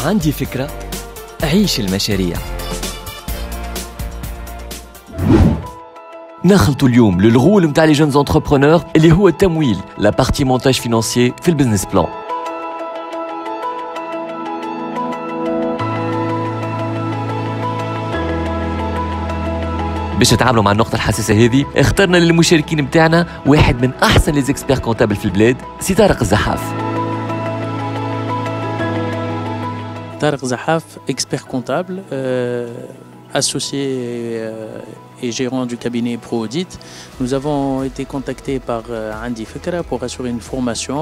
عندي فكرة. عيش المشاريع. نخلطوا اليوم للغول متاع لي جونز انتربرونور اللي هو التمويل، لا بارتي مونتاج فينانسيي في البزنس بلان. باش نتعاملوا مع النقطة الحساسة هذه اخترنا للمشاركين متاعنا واحد من أحسن لي زيكسبير كونتابل في البلاد، سي طارق الزحاف. Tarek Zahaf, expert comptable, associé et gérant du cabinet ProAudit. Nous avons été contactés par Andi Fikra pour assurer une formation.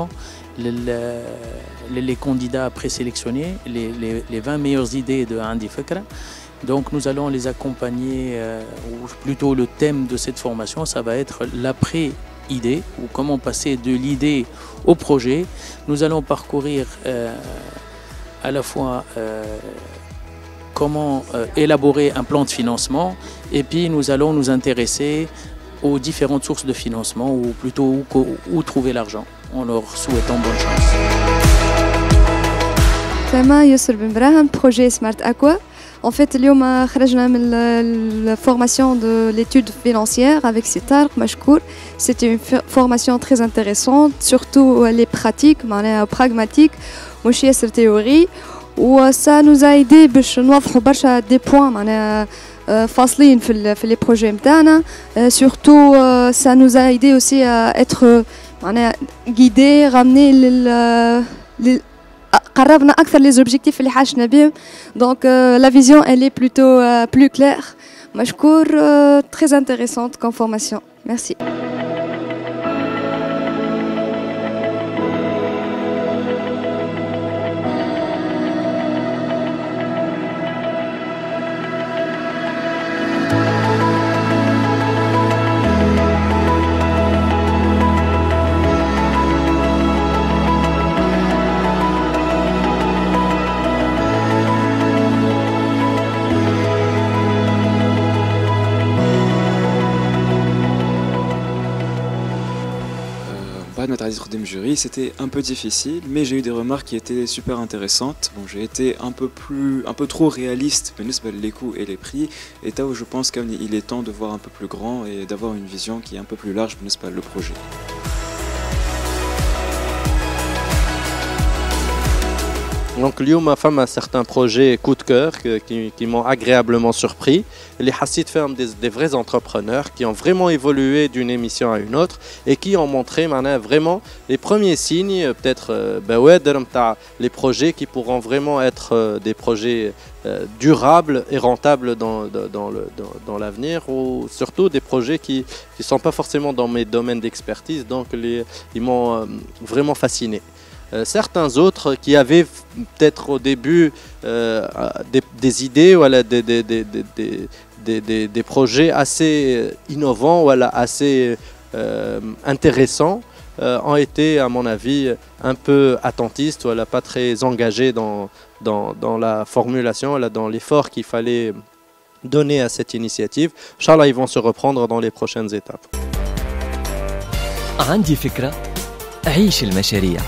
Les candidats présélectionnés, les 20 meilleures idées de Andi Fikra. Donc nous allons les accompagner, ou plutôt le thème de cette formation, ça va être l'après-idée, ou comment passer de l'idée au projet. Nous allons parcourir à la fois comment élaborer un plan de financement, et puis nous allons nous intéresser aux différentes sources de financement, ou plutôt où trouver l'argent, en leur souhaitant bonne chance. Clément Youssef Ben Brahim, projet Smart Aqua. En fait, اليوم خرجنا من la formation de l'étude financière avec Sitar Mashkour. C'était une formation très intéressante, surtout les pratiques, pragmatiques, مش ياسر théorie. وça nous a aidé باش نوضحوا برشا des points معناها فاصلين في les projets نتاعنا. Surtout ça nous a aidé aussi à être معناها guidés, ramener قربنا أكثر les objectifs اللي حاجنا بهم. Donc la vision elle est plutôt plus claire. مشكور, très intéressante comme formation. Merci. Notre troisième jury, c'était un peu difficile, mais j'ai eu des remarques qui étaient super intéressantes. Bon, j'ai été un peu trop réaliste, les coûts et les prix, et là où je pense qu'il est temps de voir un peu plus grand et d'avoir une vision qui est un peu plus large, le projet. Donc, اليوم فما certains projets coup de cœur qui m'ont agréablement surpris. Les Hassid ferment des vrais entrepreneurs qui ont vraiment évolué d'une émission à une autre et qui ont montré vraiment les premiers signes, peut-être les projets qui pourront vraiment être des projets durables et rentables dans l'avenir, ou surtout des projets qui ne sont pas forcément dans mes domaines d'expertise, donc ils m'ont vraiment fasciné. Certains autres qui avaient peut-être au début des idées, voilà, des projets assez innovants, voilà, assez intéressants, ont été à mon avis un peu attentistes, voilà, pas très engagés dans la formulation, voilà, dans l'effort qu'il fallait donner à cette initiative. Inch'Allah, ils vont se reprendre dans les prochaines étapes. عندي فكرة. عيش المشاريع.